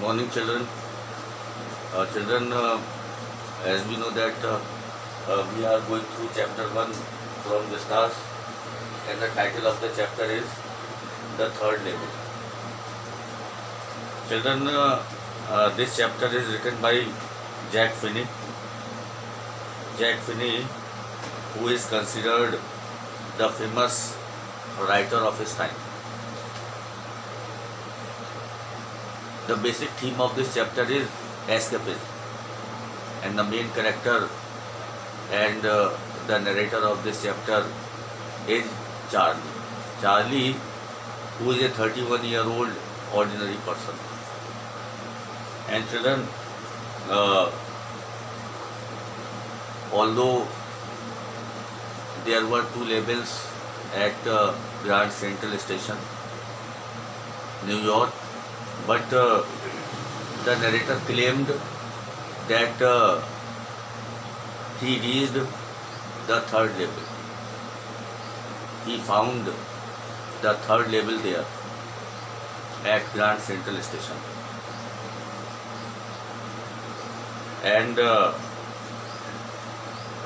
Morning, children. Children, as we know that we are going through chapter 1 from the stars, and the title of the chapter is The Third Level. Children, this chapter is written by Jack Finney. Jack Finney, who is considered the famous writer of his time. The basic theme of this chapter is escapism, and the main character and the narrator of this chapter is Charlie. Charlie, who is a 31-year-old ordinary person. And children, although there were two labels at Grand Central Station, New York, but the narrator claimed that he reached the third level. He found the third level there at Grand Central Station. And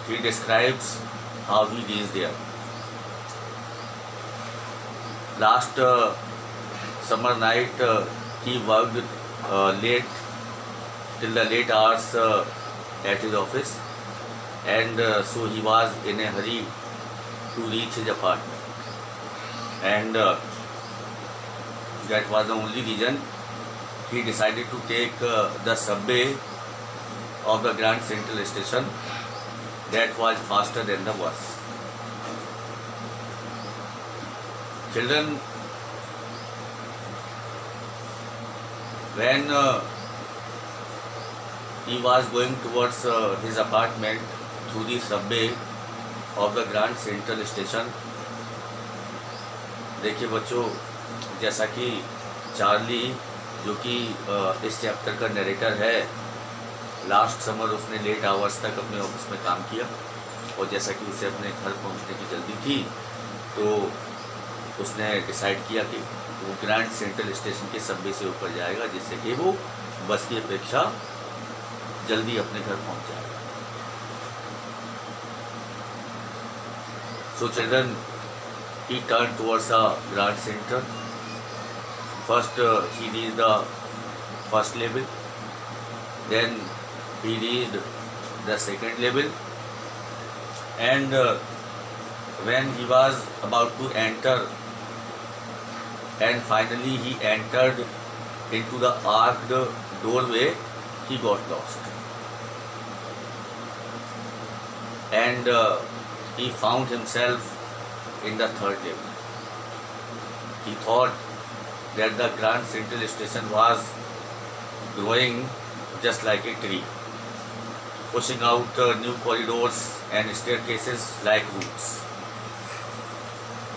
he describes how he reached there. Last summer night, he worked late till the late hours at his office, and so he was in a hurry to reach his apartment, and that was the only reason he decided to take the subway of the Grand Central Station that was faster than the bus. Children, when he was going towards his apartment through the subway of the Grand Central Station, देखिए बच्चों, जैसा कि Charlie जो कि इस chapter का narrator है, last summer उसने लेट आवर्स तक अपने ऑफिस में काम किया, और जैसा कि उसे अपने घर पहुंचने की जल्दी थी, तो उसने डिसाइड किया कि वो ग्रैंड सेंट्रल स्टेशन के सबवे से ऊपर जाएगा, जिससे कि वो बस की अपेक्षा जल्दी अपने घर पहुंच जाएगा. So children, he turned towards the Grand Central. First he reached the first level, then he reached the second level, and when he was about to enter, and finally he entered into the arched doorway, he got lost, and he found himself in the third level. He thought that the Grand Central Station was growing just like a tree, pushing out new corridors and staircases like roots.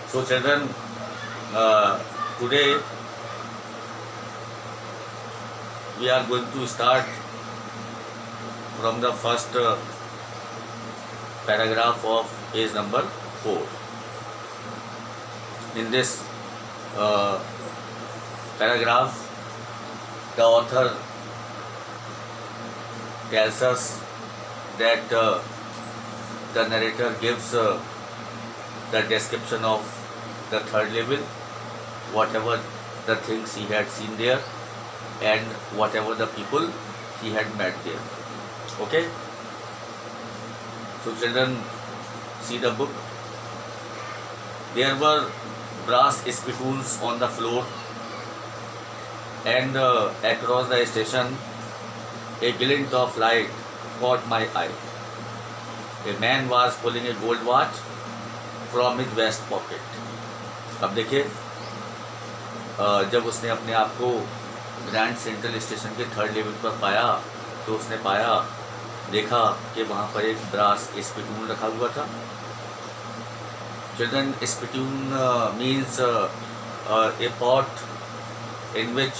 So children, today we are going to start from the first paragraph of page number 4. In this paragraph, the author tells us that the narrator gives the description of the third level, whatever the things he had seen there, and whatever the people he had met there. Okay? So children, see the book. There were brass spittoons on the floor, and across the station a glint of light caught my eye. A man was pulling a gold watch from his vest pocket. अब देखिए, जब उसने अपने आप को grand central station के third level पर पाया, तो उसने देखा कि वहाँ पर एक ब्रास स्पिटून रखा हुआ था. Children, spittoon means a pot in which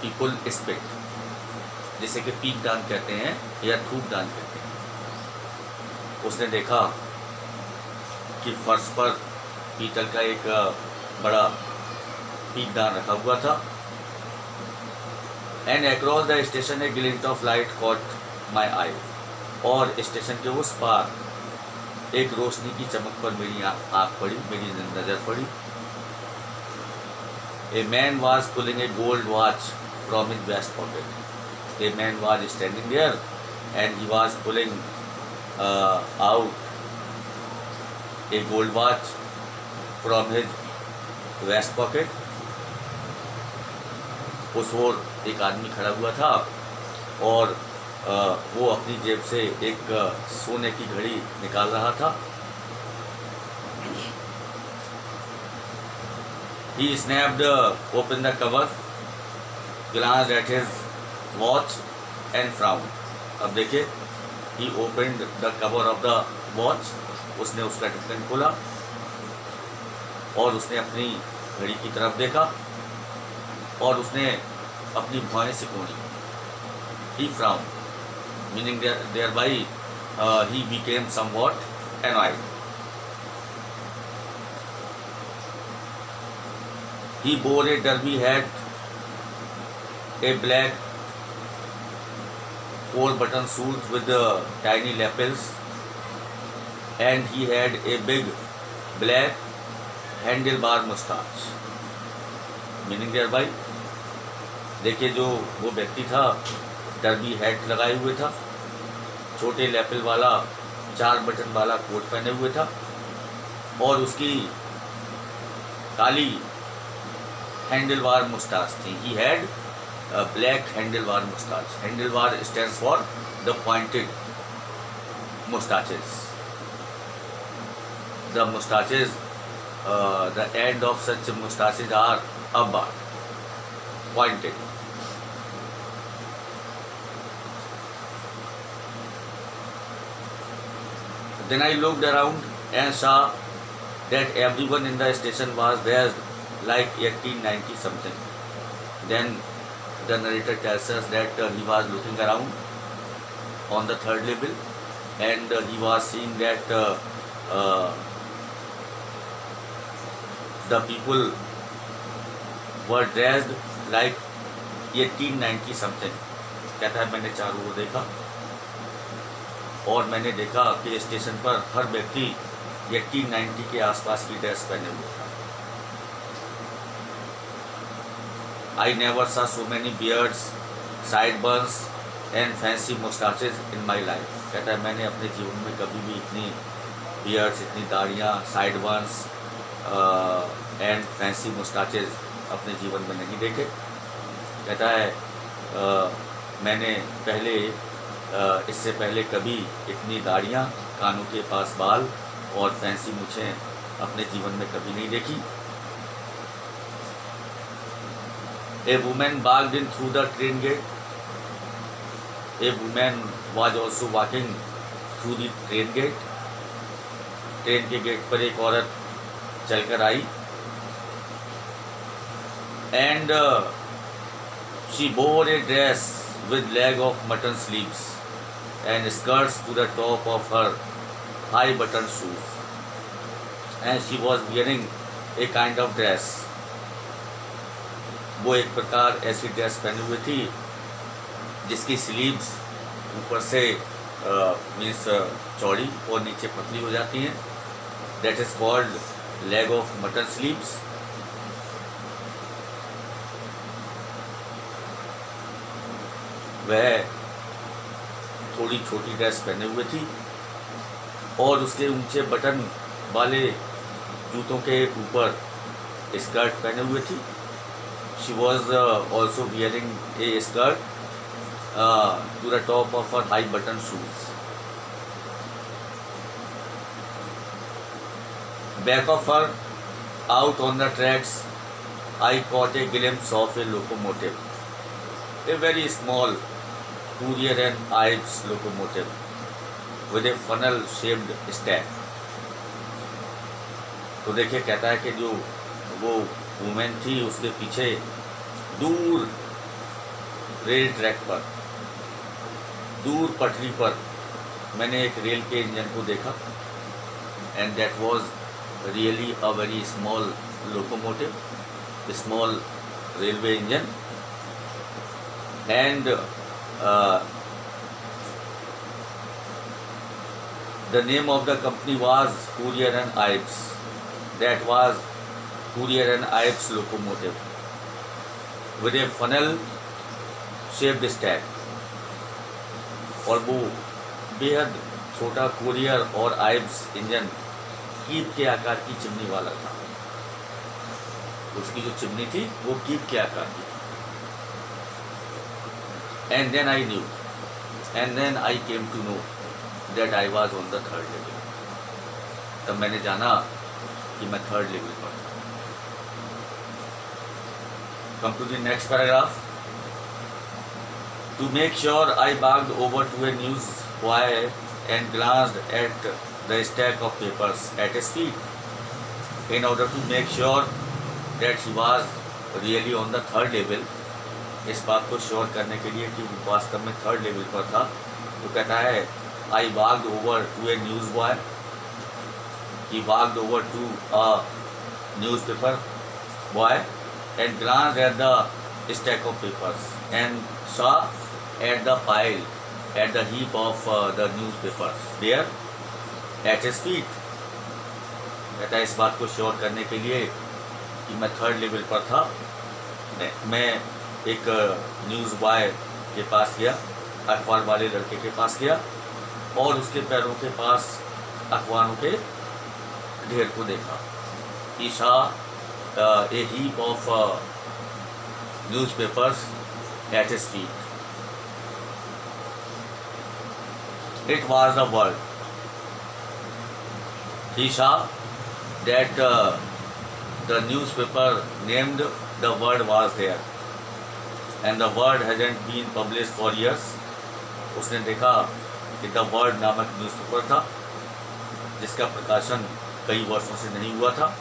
people spit, जिसे कि पीक दान कहते हैं या थूक दान कहते हैं. उसने देखा कि फर्श पर पीतल का एक बड़ा पीकदान रखा हुआ था, and across the station a glint of light caught my eye, और स्टेशन के उस पार एक रोशनी की चमक पर मेरी आँख पड़ी, मेरी नज़र पड़ी। A man was pulling a gold watch from his waist pocket. A man was standing there and he was pulling out a gold watch from his waist pocket. उस ओर एक आदमी खड़ा हुआ था और वो अपनी जेब से एक सोने की घड़ी निकाल रहा था। He snapped open the cover, glanced at his watch and frowned. अब देखिए, he opened the cover of the watch, उसने उसका ढक्कन खोला और उसने अपनी घड़ी की तरफ देखा और उसने अपनी भौहें सिकोड़ी। He frowned, meaning thereby he became somewhat annoyed. He wore a derby hat, a black 4-button suit with tiny lapels, and he had a big black handlebar mustache. Meaning thereby, देखिए जो वो व्यक्ति था डर्बी हैट लगाए हुए था, छोटे lapel वाला 4 बटन वाला कोट पहने हुए था और उसकी काली हैंडलबार मुस्टाच थी। He had black handlebar moustache. Handlebar stands for the pointed moustaches. The moustaches, the end of such moustaches are upward, pointed. Then I looked around and saw that everyone in the station was dressed like 1890 something. Then the narrator tells us that he was looking around on the third level and he was seeing that the people were dressed like 1890 something. कहता है मैंने चारों ओर देखा और मैंने देखा कि station पर हर व्यक्ति 1890 के आसपास की ड्रेस पहने हुए था। I never saw so many beards, sideburns and fancy mustaches in my life. कहता है मैंने अपने जीवन में कभी भी इतनी beards, इतनी दाढ़ियाँ, sideburns and fancy mustaches अपने जीवन में नहीं देखे। कहता है मैंने पहले इससे पहले कभी इतनी दाढ़ियाँ, कानों के पास बाल और फैंसी मूछें अपने जीवन में कभी नहीं देखी। ए women walked in through the train gate. A woman was also walking through the train gate. Train के गेट पर एक औरत चलकर आई and she wore a dress with leg of mutton sleeves and skirts to the top of her high button shoes, and she was wearing a kind of dress. वो एक प्रकार ऐसी dress पहनी हुई थी जिसकी स्लीव्स ऊपर से मीन्स चौड़ी और नीचे पतली हो जाती हैं। That is called leg of mutton sleeves. वह थोड़ी छोटी ड्रेस पहने हुए थी और उसके ऊंचे बटन वाले जूतों के ऊपर स्कर्ट पहने हुए थी। She was also wearing A skirt to the top of her high button shoes. Back of her, out on the tracks, I caught a glimpse of a locomotive, a very small Courier and Ives locomotive with a funnel-shaped stack. तो देखिए कहता है कि जो वो women थी उसके पीछे दूर रेल ट्रैक पर, दूर पटरी पर मैंने एक रेल के इंजन को देखा and that was really a very small locomotive, small railway engine. and the name of the company was Courier and Ives. That was Courier and Ives locomotive with a funnel shaped stack, और वो बेहद छोटा courier और Ives engine keep के आकार की chimney वाला था। उसकी जो चिमनी थी वो कीप के आकार की थी। And then I knew and then I came to know that I was on the third level. तब मैंने जाना कि मैं थर्ड लेवल पर था। Come to the next paragraph. To make sure, I walked over to a newsboy and glanced at the stack of papers at his feet, in order to make sure that he was really on the third level. इस बात को sure करने के लिए कि वो वास्तव में थर्ड लेवल पर था, तो कहता है I walked over to a newsboy. He walked over to a newspaper boy and glanced at the stack of papers and saw at the pile, at the heap of the newspapers there at his feet. कहता है इस बात को sure करने के लिए कि मैं थर्ड लेवल पर था, मैं एक न्यूज़ बॉय के पास गया, अखबार वाले लड़के के पास गया और उसके पैरों के पास अखबारों के ढेर को देखा। He saw a heap of newspapers at his feet. It was the word. He saw that the newspaper named the word was there, and the word hasn't been published for years. उसने देखा कि the word नामक newspaper था जिसका प्रकाशन कई वर्षों से नहीं हुआ था.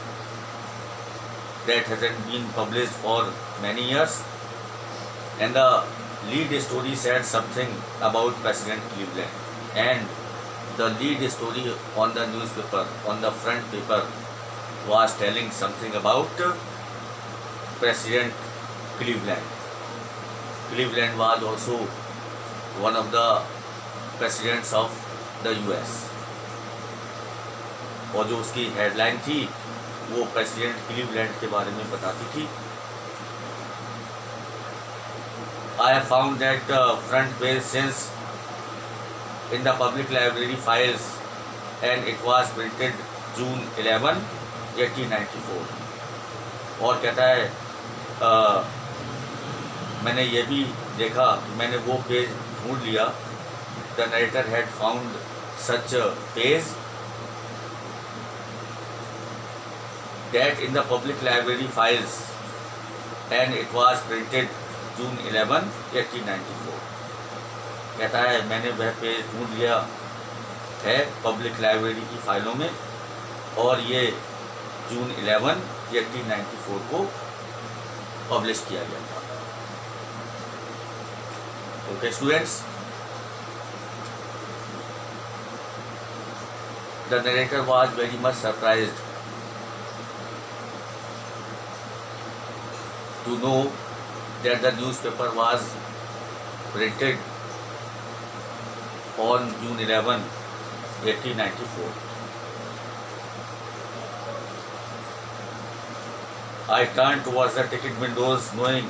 That hasn't been published for many years, and the lead story said something about President Cleveland. And the lead story on the newspaper, on the front paper, was telling something about President Cleveland. Cleveland was also one of the presidents of the US. और जो उसकी headline थी वो president Cleveland के बारे में बताती थी. I have found that front page since in the public library files, and it was printed June 11, 1894. और कहता है मैंने ये भी देखा कि मैंने वो पेज ढूंढ लिया. The narrator had found such a page that in the public library files, and it was printed June 11, 1894. कहता है मैंने वह पेज ढूंढ लिया है पब्लिक लाइब्रेरी की फाइलों में और ये जून 11, 1894 को पब्लिश किया गया था. Okay students, the narrator was very much surprised to know that the newspaper was printed on June 11, 1894. I turned towards the ticket windows, knowing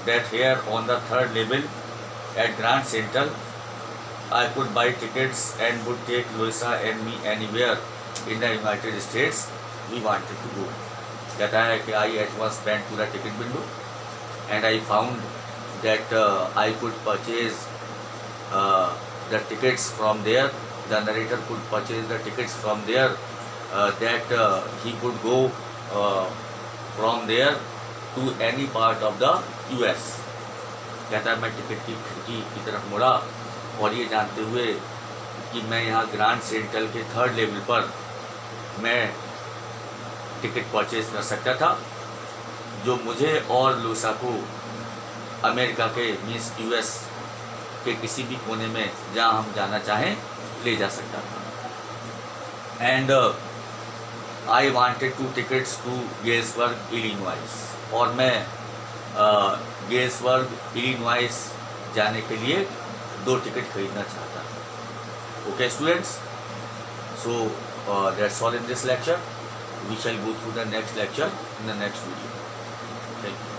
that here on the third level at Grand Central, I could buy tickets and would take Louisa and me anywhere in the United States we wanted to go. कहता है कि I at once went to the ticket window and I found that I could purchase the tickets from there. The narrator could purchase the tickets from there, that he could go from there to any part of the US. कहता है मैं ticket की खिड़की की तरफ मुड़ा और ये जानते हुए कि मैं यहाँ ग्रैंड सेंट्रल के थर्ड लेवल पर मैं टिकट परचेज कर सकता था जो मुझे और लूसा को अमेरिका के मीन्स US के किसी भी कोने में जहाँ हम जाना चाहें ले जा सकता था. And I wanted to tickets to Galesburg Illinois, और मैं गेल्सबर्ग इलिनॉइस जाने के लिए 2 टिकट खरीदना चाहता था। Okay students, so that's all in this lecture. We shall go through the next lecture in the next video. Thank you.